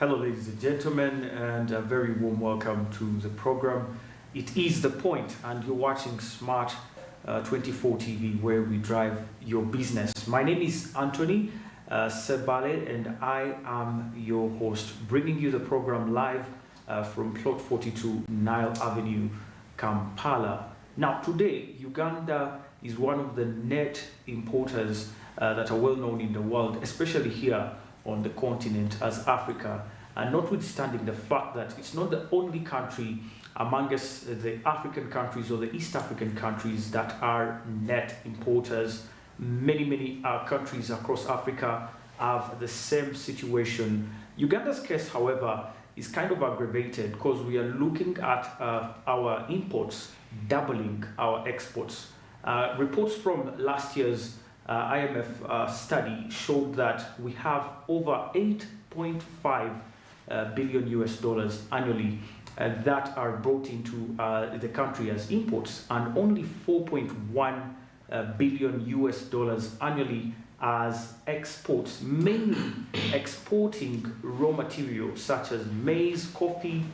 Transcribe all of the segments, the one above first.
Hello, ladies and gentlemen, and a very warm welcome to the program. It is The Point, and you're watching Smart 24 TV, where we drive your business. My name is Anthony Sebale, and I am your host, bringing you the program live from Plot 42, Nile Avenue, Kampala. Now, today, Uganda is one of the net importers that are well known in the world, especially here on the continent as Africa, and notwithstanding the fact that it's not the only country amongst the African countries or the East African countries that are net importers. Many countries across Africa have the same situation. Uganda's case, however, is kind of aggravated because we are looking at our imports doubling our exports. Reports from last year's IMF study showed that we have over 8.5 billion US dollars annually that are brought into the country as imports, and only 4.1 billion US dollars annually as exports, mainly exporting raw materials such as maize, coffee,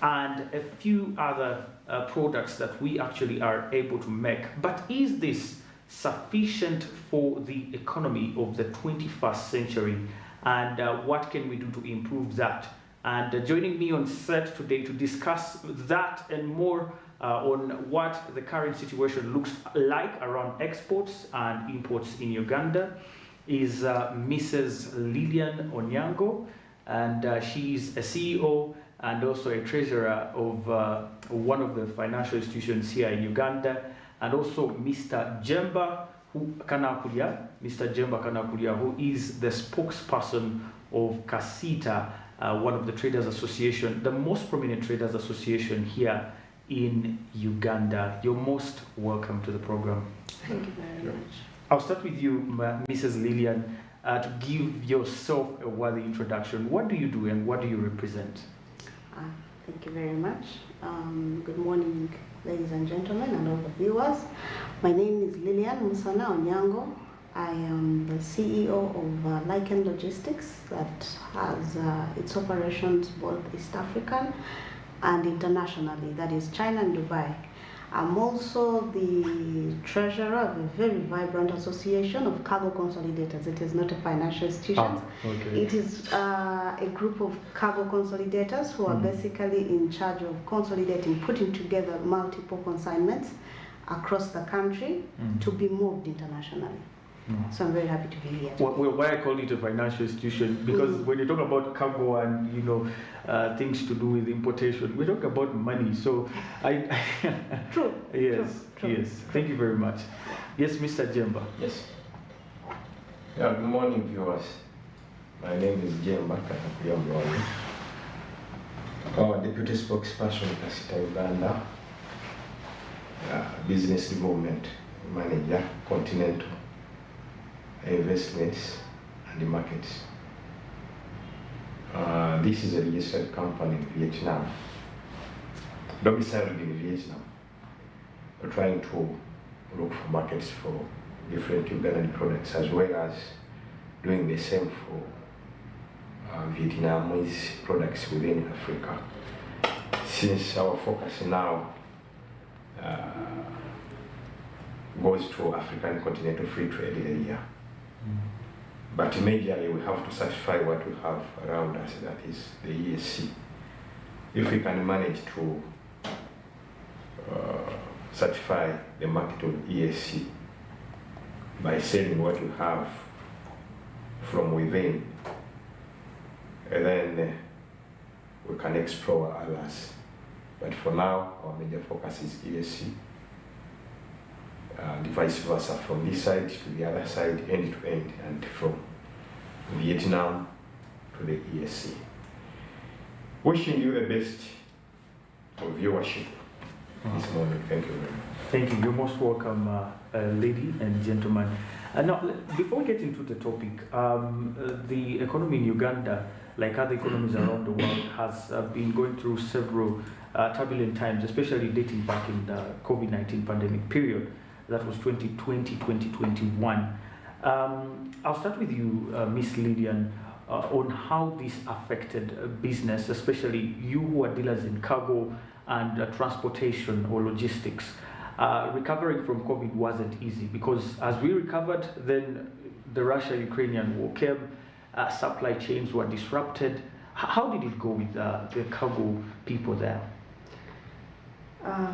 and a few other products that we actually are able to make. But is this sufficient for the economy of the 21st century, and what can we do to improve that? And joining me on set today to discuss that and more on what the current situation looks like around exports and imports in Uganda is Mrs. Lillian Onyango, and she's a CEO and also a treasurer of one of the financial institutions here in Uganda, and also Mr. Jemba Kanakulia, who is the spokesperson of Kasita, one of the traders association, the most prominent traders association here in Uganda. You're most welcome to the program. Thank you very much. I'll start with you, Mrs. Lillian, to give yourself a worthy introduction. What do you do and what do you represent? Thank you very much. Good morning, ladies and gentlemen, and all the viewers. My name is Lillian Musana Onyango. I am the CEO of Lycan Logistics that has its operations both East African and internationally, that is China and Dubai. I'm also the treasurer of a very vibrant association of cargo consolidators. It is not a financial institution. Okay. It is a group of cargo consolidators who are basically in charge of consolidating, putting together multiple consignments across the country to be moved internationally. So I'm very happy to be here. Well, why I call it a financial institution, because when you talk about cargo and things to do with importation, we talk about money. So True. Yes. Thank you very much. Yes, Mr. Jemba. Yes. Yeah, good morning, viewers. My name is Jemba Kanakulia, Deputy Spokesperson of Kasita Uganda, Business Development Manager, Continental Investments and the Markets. This is a registered company in Vietnam, domiciled in Vietnam. We're trying to look for markets for different Ugandan products, as well as doing the same for Vietnamese products within Africa. Since our focus now goes to African continental free trade area. But majorly we have to certify what we have around us, that is the ESC. If we can manage to certify the market of ESC by selling what we have from within, and then we can explore others. But for now, our major focus is ESC. And vice versa, from this side to the other side, end to end, and from Vietnam to the ESC. Wishing you the best of viewership this morning. Thank you very much. Thank you. You're most welcome, lady and gentlemen. Now, before we get into the topic, the economy in Uganda, like other economies around the world, has been going through several turbulent times, especially dating back in the COVID-19 pandemic period. That was 2020, 2021. I'll start with you, Miss Lillian. on how this affected business, especially you who are dealers in cargo and transportation or logistics. Recovering from COVID wasn't easy because as we recovered, then the Russia-Ukrainian war came, supply chains were disrupted. How did it go with the cargo people there?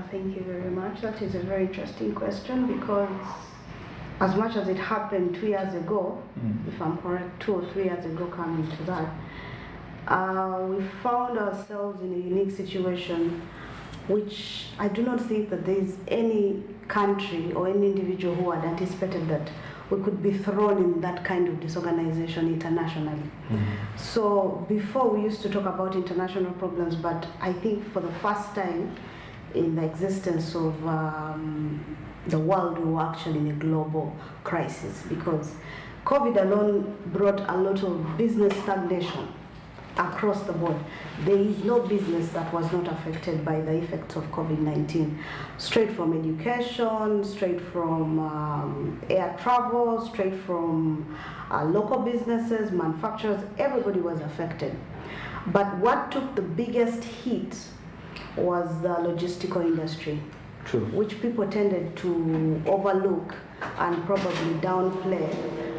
Thank you very much. That is a very interesting question because as much as it happened 2 years ago, if I'm correct, 2 or 3 years ago coming to that, we found ourselves in a unique situation which I do not think that there is any country or any individual who had anticipated that we could be thrown in that kind of disorganization internationally. So before we used to talk about international problems, but I think for the first time in the existence of the world, we were actually in a global crisis because COVID alone brought a lot of business stagnation across the board. There is no business that was not affected by the effects of COVID-19. Straight from education, straight from air travel, straight from local businesses, manufacturers, everybody was affected. But what took the biggest hit was the logistical industry. True. Which people tended to overlook and probably downplay.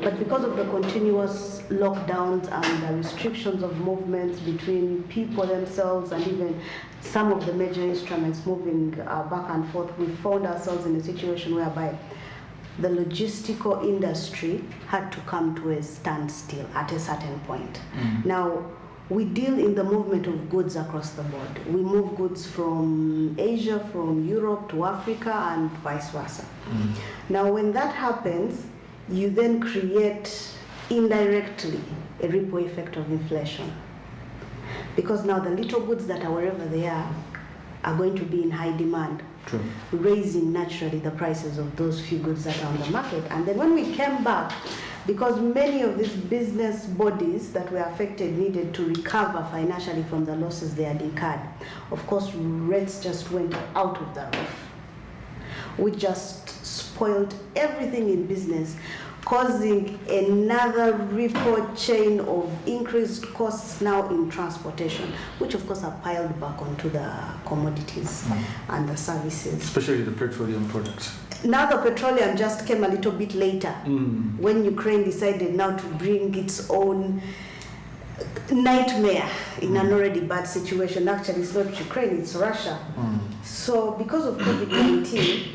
But because of the continuous lockdowns and the restrictions of movements between people themselves and even some of the major instruments moving back and forth, we found ourselves in a situation whereby the logistical industry had to come to a standstill at a certain point. Now, we deal in the movement of goods across the board. We move goods from Asia, from Europe to Africa, and vice versa. Now, when that happens, you then create indirectly a ripple effect of inflation. Because now the little goods that are wherever they are going to be in high demand, True. raising naturally the prices of those few goods that are on the market. And then when we came back, because many of these business bodies that were affected needed to recover financially from the losses they had incurred, of course, rates just went out of the roof, which just spoiled everything in business, causing another ripple chain of increased costs now in transportation, which of course are piled back onto the commodities and the services. Especially the petroleum products. Now the petroleum just came a little bit later when Ukraine decided now to bring its own nightmare in an already bad situation. Actually, it's not Ukraine, it's Russia. So because of COVID-19,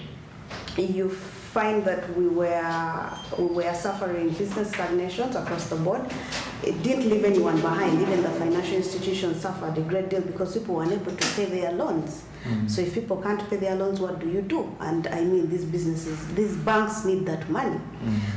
you find that we were suffering business stagnations across the board. It didn't leave anyone behind. Even the financial institutions suffered a great deal because people were unable to pay their loans. So if people can't pay their loans, what do you do? And I mean, these businesses, these banks need that money.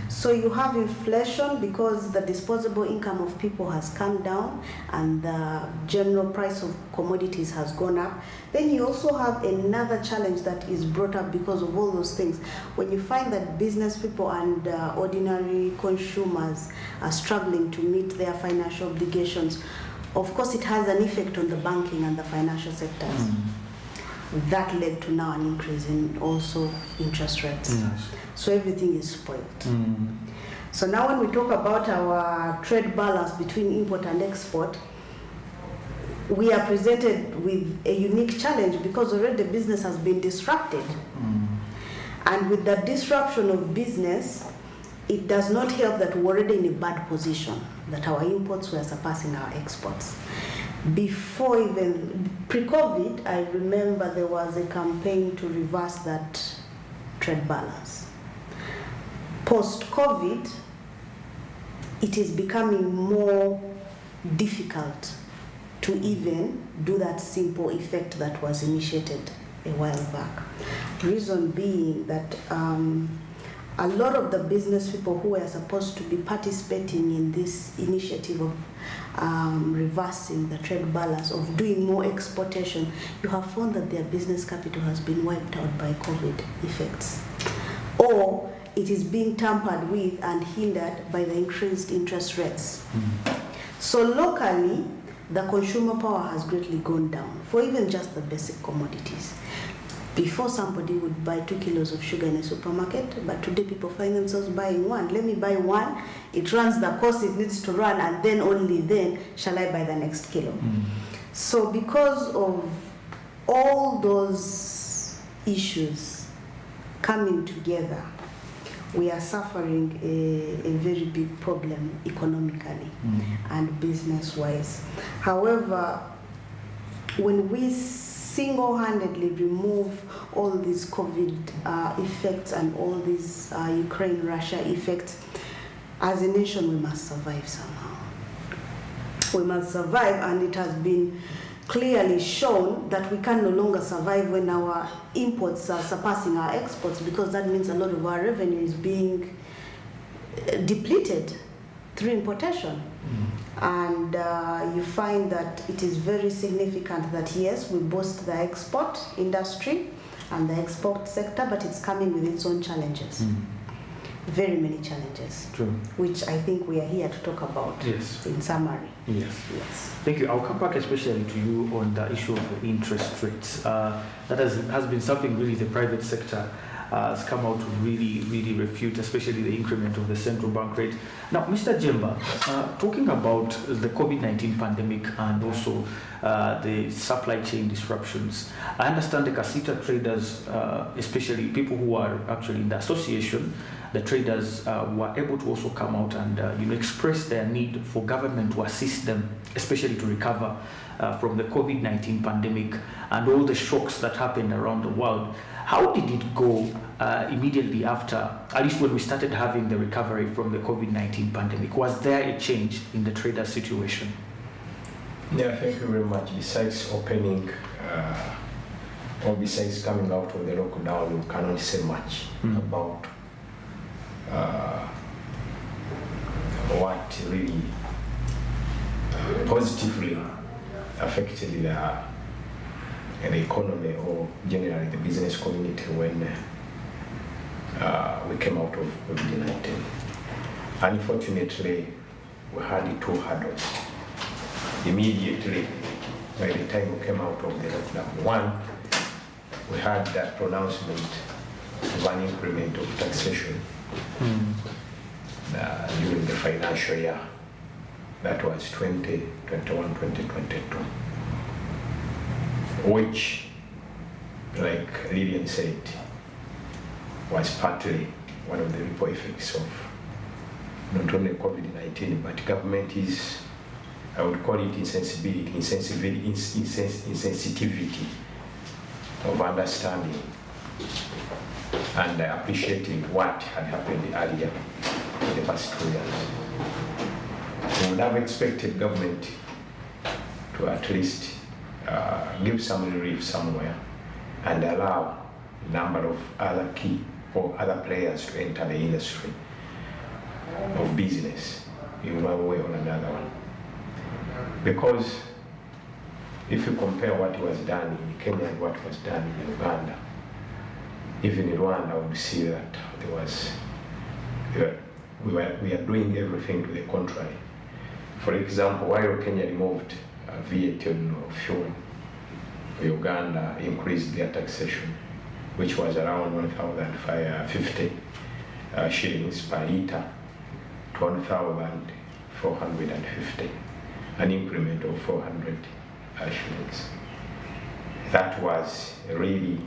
So you have inflation because the disposable income of people has come down and the general price of commodities has gone up. Then you also have another challenge that is brought up because of all those things. When you find that business people and ordinary consumers are struggling to meet their financial obligations, of course it has an effect on the banking and the financial sectors. That led to now an increase in also interest rates. So everything is spoiled. So now when we talk about our trade balance between import and export, we are presented with a unique challenge because already the business has been disrupted. And with the disruption of business, it does not help that we're already in a bad position, that our imports were surpassing our exports. Before even pre-COVID, I remember there was a campaign to reverse that trade balance. Post-COVID, it is becoming more difficult to even do that simple effect that was initiated a while back. Reason being that a lot of the business people who were supposed to be participating in this initiative of reversing the trade balance, of doing more exportation, you have found that their business capital has been wiped out by COVID effects. Or it is being tampered with and hindered by the increased interest rates. So locally, the consumer power has greatly gone down for even just the basic commodities. Before, somebody would buy 2 kilos of sugar in a supermarket, but today people find themselves buying one. Let me buy one, it runs the cost it needs to run, and then only then shall I buy the next kilo. So because of all those issues coming together, we are suffering a very big problem economically and business-wise. However, when we single-handedly remove all these COVID effects and all these Ukraine-Russia effects, as a nation we must survive somehow. We must survive, and it has been clearly shown that we can no longer survive when our imports are surpassing our exports, because that means a lot of our revenue is being depleted through importation. And you find that it is very significant that yes, we boast the export industry and the export sector, but it's coming with its own challenges. Very many challenges. True. Which I think we are here to talk about. Yes. In summary. Yes. Thank you. I'll come back especially to you on the issue of the interest rates. That has been something really the private sector has come out to really refute, especially the increment of the central bank rate. Now, Mr. Jemba, talking about the COVID-19 pandemic and also the supply chain disruptions, I understand the Casita traders, especially people who are actually in the association, the traders were able to also come out and express their need for government to assist them, especially to recover from the COVID-19 pandemic and all the shocks that happened around the world. How did it go immediately after, at least when we started having the recovery from the COVID-19 pandemic? Was there a change in the trader situation? Yeah, thank you very much. Besides opening, or besides coming out of the lockdown, we cannot say much about what really positively affected the economy or generally the business community when we came out of COVID-19. Unfortunately, we had 2 hurdles. Immediately, by the time we came out of the lockdown, one, we had that pronouncement of an increment of taxation during the financial year. That was 2021, 2022. Which, like Lillian said, was partly one of the ripple effects of not only COVID-19, but government is, I would call it insensitivity of understanding and appreciating what had happened earlier in the past 2 years. We would have expected government to at least give some relief somewhere and allow a number of other key or other players to enter the industry of business in one way or another one. Because if you compare what was done in Kenya and what was done in Uganda, even in Rwanda, I would see that we are doing everything to the contrary. For example, while Kenya removed VAT on fuel, Uganda increased their taxation, which was around 1,050 shillings per litre to 1,450, an increment of 400 shillings. That was really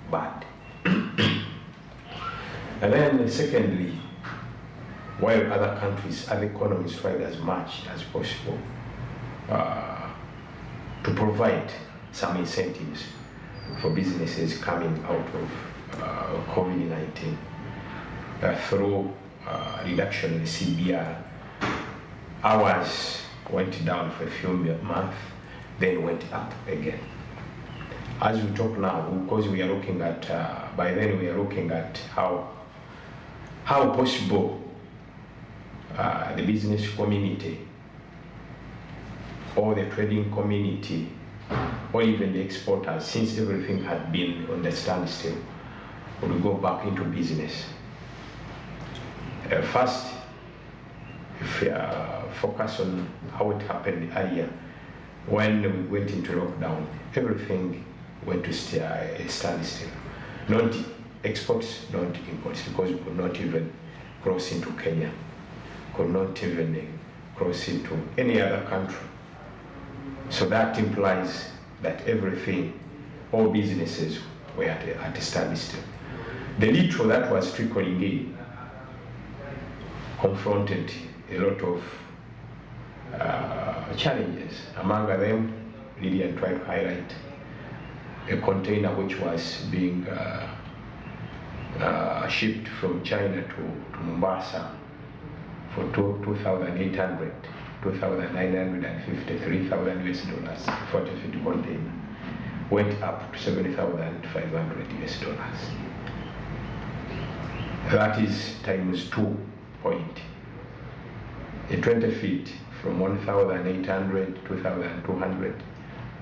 bad. And then secondly, while other countries, other economies tried as much as possible to provide some incentives for businesses coming out of COVID-19 through reduction in the CBR, hours went down for a few months, then went up again. As we talk now, because we are looking at, by then we are looking at how possible the business community or the trading community or even the exporters, since everything had been on the standstill, would go back into business. First, if we focus on how it happened earlier, when we went into lockdown, everything went to a standstill. Not exports, not imports, because we could not even cross into Kenya, could not even cross into any other country. So that implies that everything, all businesses were at a standstill. The little that was trickling in confronted a lot of challenges. Among them, Lillian tried to highlight a container which was being shipped from China to Mombasa for 2,800, 2,950, 3,000 US dollars, 40-feet container, went up to 7,500 US dollars. That is times 2 point. A 20 feet from 1,800, 2,200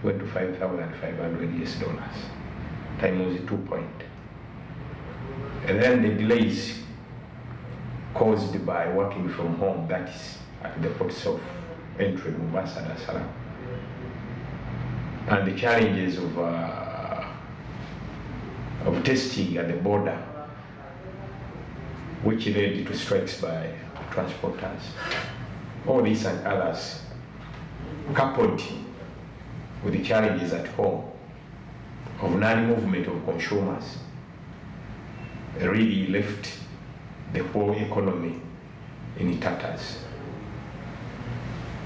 went to 5,500 US dollars. Times 2 point. And then the delays caused by working from home, that is at the ports of entry, Mombasa and Dar es Salaam, and the challenges of testing at the border, which led to strikes by transporters. All these and others, coupled with the challenges at home of non-movement of consumers, really left the whole economy in tatters.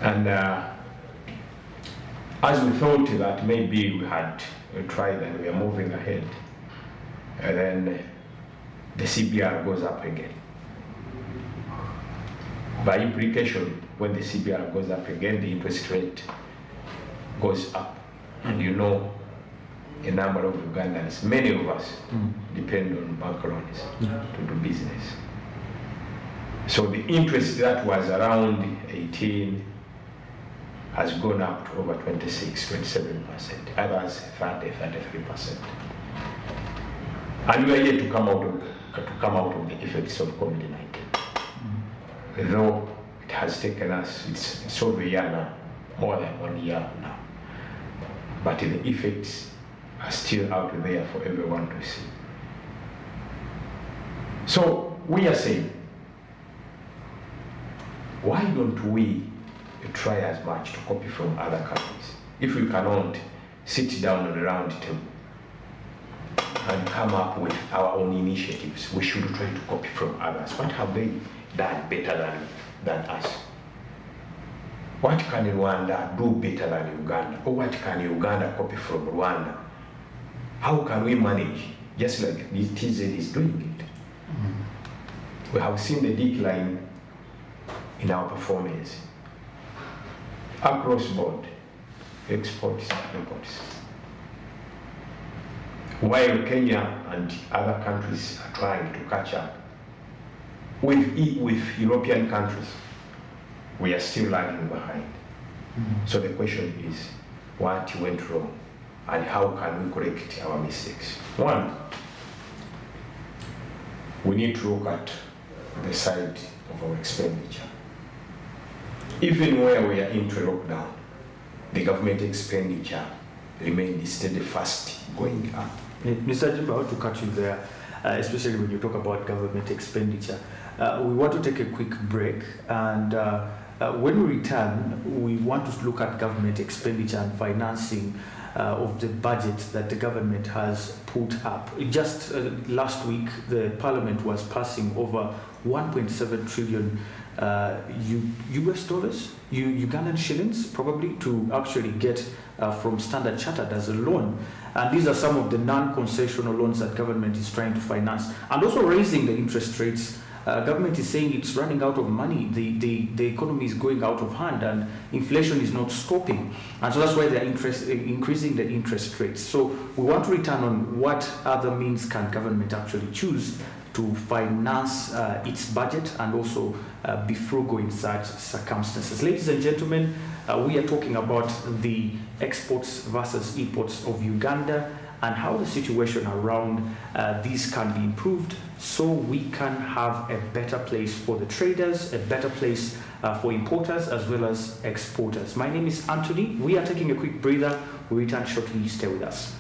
And as we thought that maybe we had tried and we are moving ahead, and then the CBR goes up again. By implication, when the CBR goes up again, the interest rate goes up. And you know, a number of Ugandans, many of us, depend on bank loans to do business. So the interest that was around 18 has gone up to over 26, 27%, others 30, 33%. And we are yet to come out of the effects of COVID-19. Though it has taken us, it's over a year now, more than 1 year now. But the effects are still out there for everyone to see. So we are saying, why don't we try as much to copy from other countries? If we cannot sit down on a round table and come up with our own initiatives, we should try to copy from others. What have they done better than us? What can Rwanda do better than Uganda? Or what can Uganda copy from Rwanda? How can we manage, just like the TZ is doing it? We have seen the decline in our performance across board, exports, imports. While Kenya and other countries are trying to catch up with European countries, we are still lagging behind. So the question is, what went wrong and how can we correct our mistakes? One, we need to look at the side of our expenditure. Even where we are into lockdown, the government expenditure remained steadfast going up. Mr. Jimba, I want to cut you there, especially when you talk about government expenditure. We want to take a quick break, and when we return, we want to look at government expenditure and financing of the budget that the government has put up. Just last week, the Parliament was passing over 1.7 trillion US dollars, Ugandan shillings, probably, to actually get from Standard Chartered as a loan. And these are some of the non-concessional loans that government is trying to finance. And also raising the interest rates. Government is saying it's running out of money. The economy is going out of hand and inflation is not stopping. And so that's why they're increasing the interest rates. So we want to return on what other means can government actually choose to finance its budget and also be frugal in such circumstances. Ladies and gentlemen, we are talking about the exports versus imports of Uganda and how the situation around these can be improved so we can have a better place for the traders, a better place for importers as well as exporters. My name is Anthony. We are taking a quick breather. We return shortly. Stay with us.